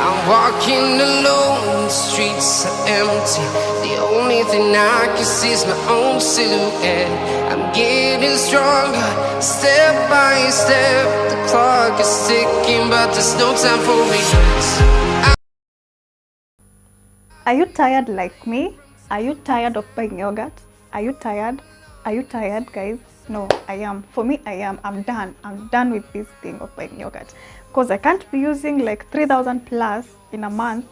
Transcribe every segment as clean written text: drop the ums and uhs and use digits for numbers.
I'm walking alone, the streets are empty. The only thing I can see is my own silhouette. I'm getting stronger, step by step. The clock is ticking, but there's no time for regrets. Are you tired like me? Are you tired of buying yogurt? Are you tired? Are you tired, guys? No, I am. For me, I am. I'm done. I'm done with this thing of buying yogurt. Because I can't be using like 3,000 plus in a month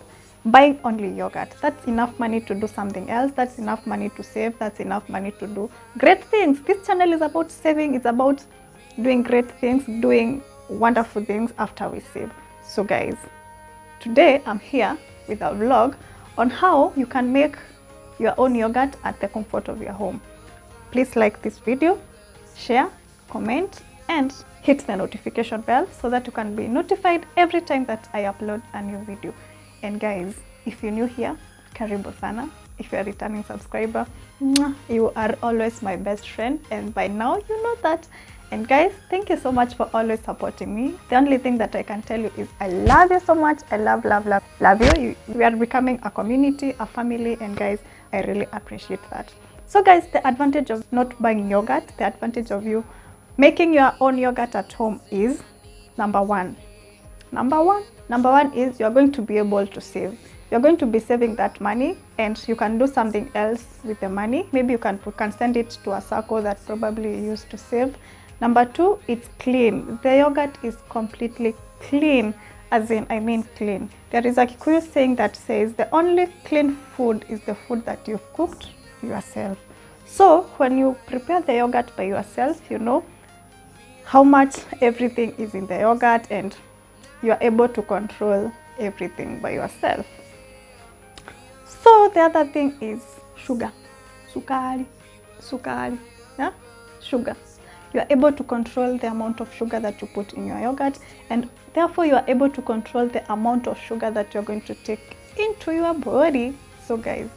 buying only yogurt. That's enough money to do something else. That's enough money to save. That's enough money to do great things. This channel is about saving. It's about doing great things, doing wonderful things after we save. So guys, today I'm here with a vlog on how you can make your own yogurt at the comfort of your home. Please like this video, share, comment, and hit the notification bell so that you can be notified every time that I upload a new video. And guys, if you're new here, karibu sana. If you're a returning subscriber, you are always my best friend, and by now you know that. And guys, thank you so much for always supporting me. The only thing that I can tell you is I love you so much. I love you. We are becoming a community, a family, and guys, I really appreciate that. So guys, the advantage of not buying yogurt, the advantage of you making your own yogurt at home is number one is you're going to be able to save. You're going to be saving that money, and you can do something else with the money. Maybe you can send it to a circle that probably you used to save. Number two, it's clean. The yogurt is completely clean, as in, I mean clean. There is a Kikuyu saying that says the only clean food is the food that you've cooked yourself. So when you prepare the yogurt by yourself, you know how much everything is in the yogurt, and you are able to control everything by yourself. So the other thing is sugar. Sukari, yeah? Sugar. You are able to control the amount of sugar that you put in your yogurt, and therefore you are able to control the amount of sugar that you're going to take into your body. So guys,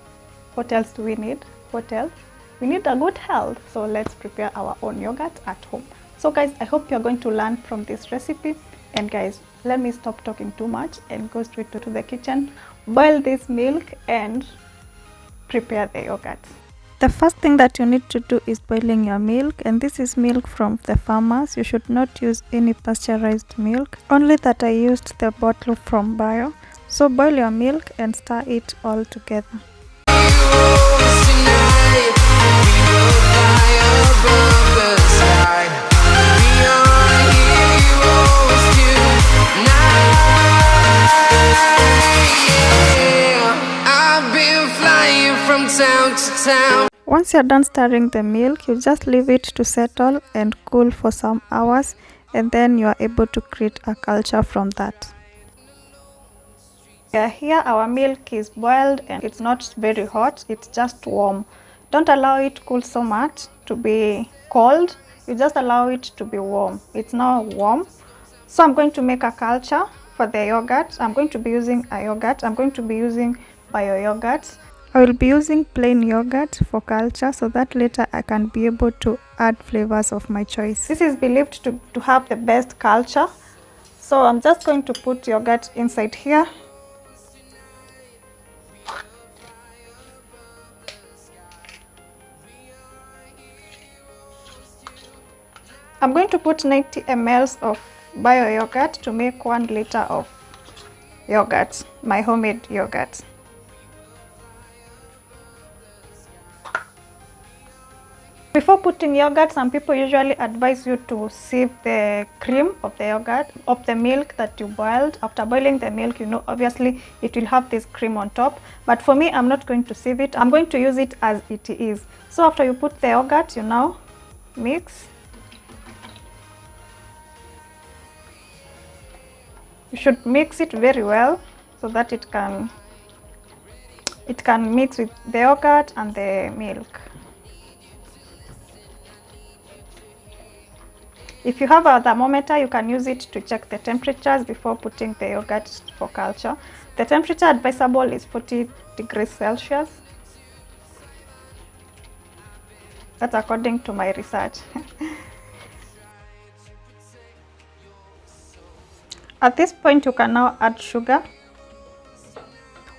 what else do we need? What else? We need a good health. So let's prepare our own yogurt at home. So guys, I hope you're going to learn from this recipe. And guys, let me stop talking too much and go straight to the kitchen, boil this milk and prepare the yogurt. The first thing that you need to do is boiling your milk, and this is milk from the farmers. You should not use any pasteurized milk, only that I used the bottle from Bio. So boil your milk and stir it all together. Once you're done stirring the milk, you just leave it to settle and cool for some hours, and then you are able to create a culture from that. Here our milk is boiled and it's not very hot, it's just warm. Don't allow it to cool so much to be cold, you just allow it to be warm. It's now warm. So I'm going to make a culture for the yogurt. I'm going to be using a yogurt. I'm going to be using bio yogurt. I will be using plain yogurt for culture so that later I can be able to add flavors of my choice. This is believed to have the best culture. So I'm just going to put yogurt inside here. I'm going to put 90 ml of bio yogurt to make 1 liter of yogurt, my homemade yogurt. Before putting yogurt, some people usually advise you to sieve the cream of the yogurt, of the milk that you boiled. After boiling the milk, you know, obviously it will have this cream on top. But for me, I'm not going to sieve it. I'm going to use it as it is. So after you put the yogurt, you now mix. You should mix it very well so that it can mix with the yogurt and the milk. If you have a thermometer, you can use it to check the temperatures before putting the yogurt for culture. The temperature advisable is 40 degrees Celsius. That's according to my research. At this point, you can now add sugar.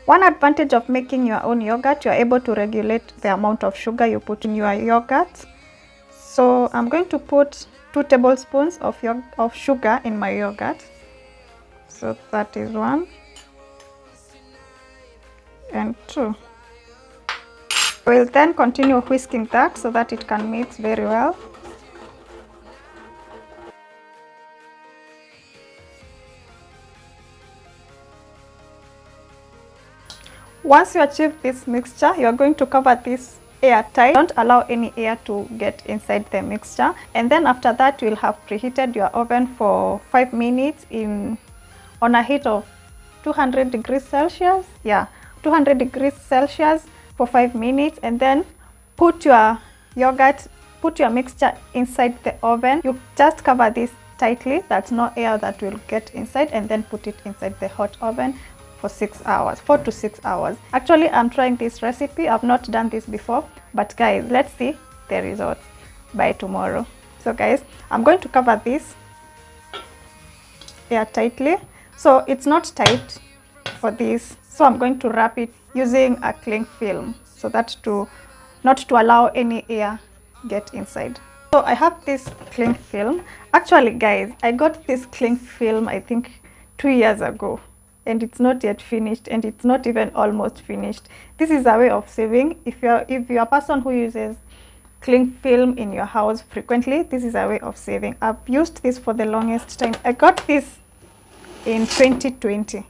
One advantage of making your own yogurt, you are able to regulate the amount of sugar you put in your yogurt. So I'm going to put 2 tablespoons of sugar in my yogurt. So that is 1 and 2. We'll then continue whisking that so that it can mix very well. Once you achieve this mixture, you are going to cover this airtight. Don't allow any air to get inside the mixture. And then after that, you'll have preheated your oven for 5 minutes on a heat of 200 degrees Celsius. Yeah, 200 degrees Celsius for 5 minutes, and then put your mixture inside the oven. You just cover this tightly, that's no air that will get inside, and then put it inside the hot oven for 6 hours, 4 to 6 hours. Actually, I'm trying this recipe. I've not done this before, but guys, let's see the results by tomorrow. So guys, I'm going to cover this air tightly. So it's not tight for this. So I'm going to wrap it using a cling film so that not to allow any air get inside. So I have this cling film. Actually guys, I got this cling film I think 2 years ago, and it's not yet finished, and it's not even almost finished. This is a way of saving. If you're a person who uses cling film in your house frequently, this is a way of saving. I've used this for the longest time. I got this in 2020,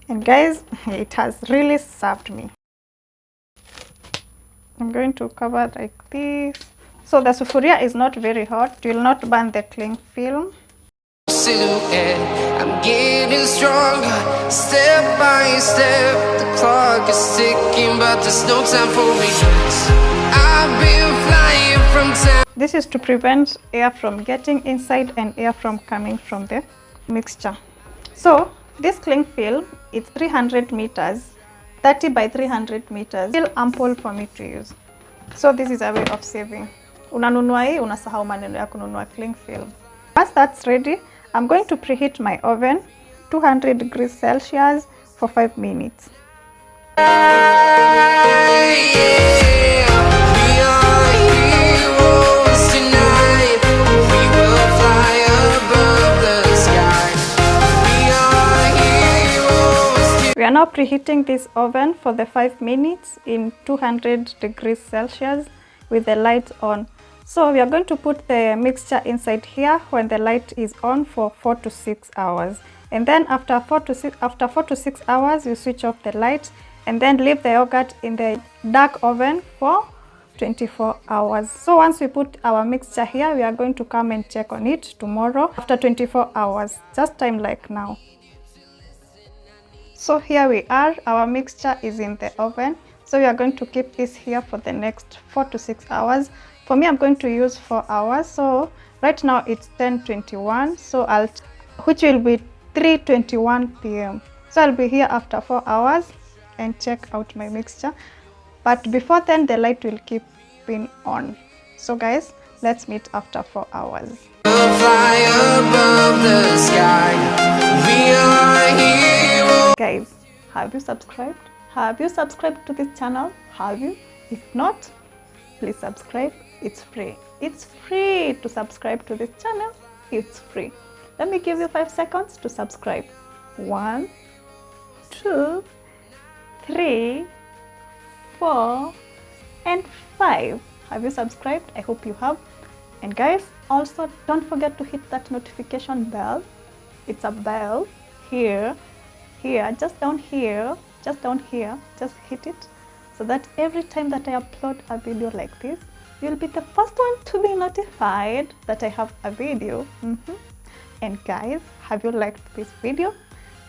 and guys, it has really served me. I'm going to cover like this. So the sufuria is not very hot. You will not burn the cling film. Silhouette, I'm getting stronger, step by step. The clock is ticking, but there's no time for regrets. I've been flying from town. This is to prevent air from getting inside and air from coming from the mixture. So this cling film is 300 meters, 30 by 300 meters, still ample for me to use. So this is a way of saving. Unanunua hii, unasahau maneno ya kununua cling film. Once that's ready, I'm going to preheat my oven 200 degrees Celsius for 5 minutes. We are now preheating this oven for the 5 minutes in 200 degrees Celsius with the light on. So we are going to put the mixture inside here when the light is on for 4 to 6 hours. And then after 4 to 6 hours, you switch off the light and then leave the yogurt in the dark oven for 24 hours. So once we put our mixture here, we are going to come and check on it tomorrow after 24 hours, just time like now. So here we are, our mixture is in the oven. So we are going to keep this here for the next 4 to 6 hours. For me, I'm going to use 4 hours. So right now it's 10:21, so which will be 3:21 p.m. So I'll be here after 4 hours and check out my mixture. But before then, the light will keep being on. So guys, let's meet after 4 hours. Fly above the sky. We are heroes. Guys, have you subscribed? Have you subscribed to this channel? Have you? If not, please subscribe. It's free. It's free to subscribe to this channel. It's free. Let me give you 5 seconds to subscribe. 1, 2, 3, 4, and 5. Have you subscribed? I hope you have. And guys, also don't forget to hit that notification bell. It's a bell here, just down here, just hit it, so that every time that I upload a video like this, you'll be the first one to be notified that I have a video. And guys, have you liked this video?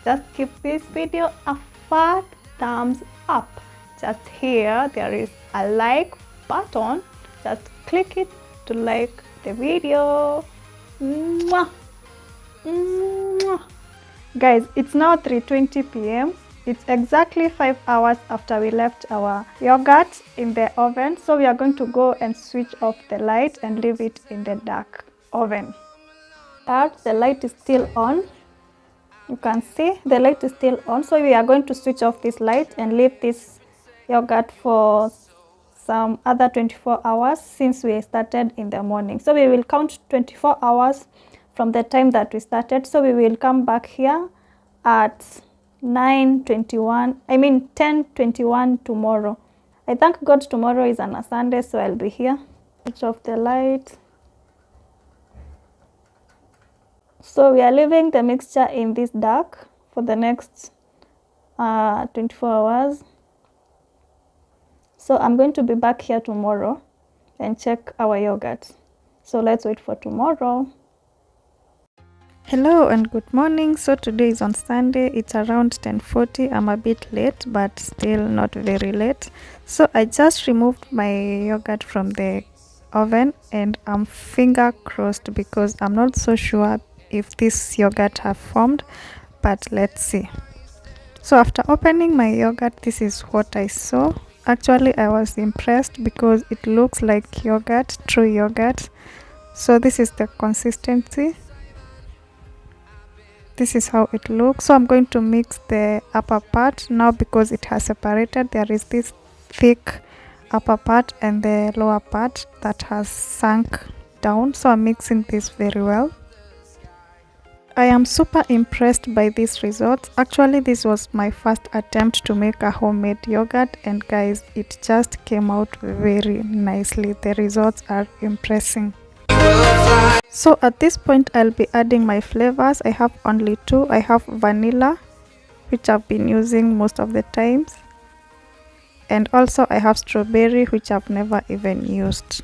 Just give this video a fat thumbs up. Just here, there is a like button. Just click it to like the video. Mwah. Mwah. Guys, it's now 3:20 p.m. It's exactly 5 hours after we left our yogurt in the oven. So we are going to go and switch off the light and leave it in the dark oven. The light is still on. You can see the light is still on, so we are going to switch off this light and leave this yogurt for some other 24 hours since we started in the morning. So we will count 24 hours from the time that we started. So we will come back here at 10:21 tomorrow. I thank God tomorrow is on a Sunday, so I'll be here. Switch off the light. So we are leaving the mixture in this dark for the next 24 hours. So I'm going to be back here tomorrow and check our yogurt. So let's wait for tomorrow. Hello and good morning. So today is on Sunday. It's around 10:40. I'm a bit late, but still not very late. So I just removed my yogurt from the oven and I'm finger crossed because I'm not so sure if this yogurt have formed, but let's see. So after opening my yogurt, this is what I saw. Actually, I was impressed because it looks like yogurt, true yogurt. So this is the consistency. This is how it looks. So I'm going to mix the upper part now because it has separated. There is this thick upper part and the lower part that has sunk down. So I'm mixing this very well. I am super impressed by these results. Actually, this was my first attempt to make a homemade yogurt, and guys, it just came out very nicely. The results are impressive. So at this point, I'll be adding my flavors. I have only two. I have vanilla, which I've been using most of the times, and also I have strawberry, which I've never even used.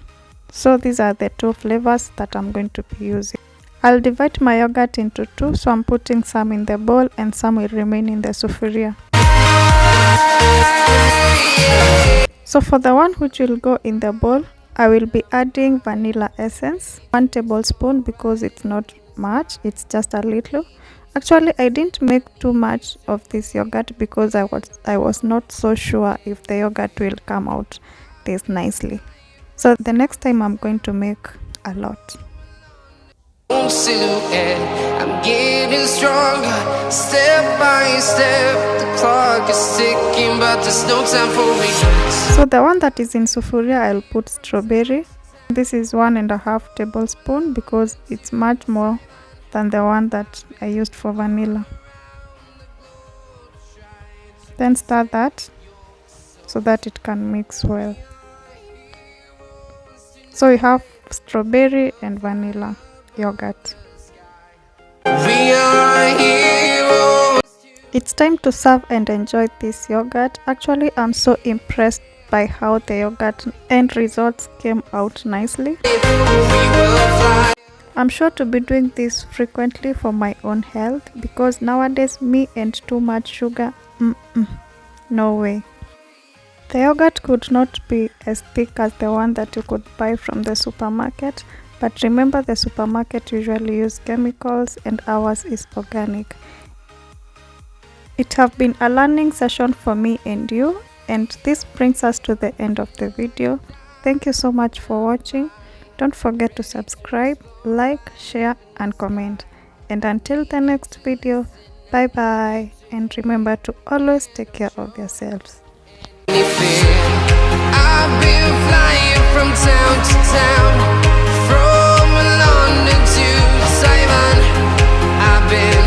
So these are the two flavors that I'm going to be using. I'll divide my yogurt into two, so I'm putting some in the bowl and some will remain in the sufuria. So for the one which will go in the bowl, I will be adding vanilla essence, 1 tablespoon, because it's not much, it's just a little. Actually, I didn't make too much of this yogurt because I was not so sure if the yogurt will come out this nicely. So the next time I'm going to make a lot. Silhouette, I'm getting stronger, step by step. The clock is ticking, but there's no time for regrets. So the one that is in sufuria, I'll put strawberry. This is 1.5 tablespoons because it's much more than the one that I used for vanilla. Then stir that so that it can mix well. So we have strawberry and vanilla yogurt. We are heroes. It's time to serve and enjoy this yogurt. Actually, I'm so impressed by how the yogurt end results came out nicely. I'm sure to be doing this frequently for my own health because nowadays me and too much sugar, no way. The yogurt could not be as thick as the one that you could buy from the supermarket, but remember the supermarket usually use chemicals and ours is organic. It have been a learning session for me and you, and this brings us to the end of the video. Thank you so much for watching. Don't forget to subscribe, like, share and comment. And until the next video, bye bye, and remember to always take care of yourselves. I've been flying from town to town, from London to Taiwan. I've been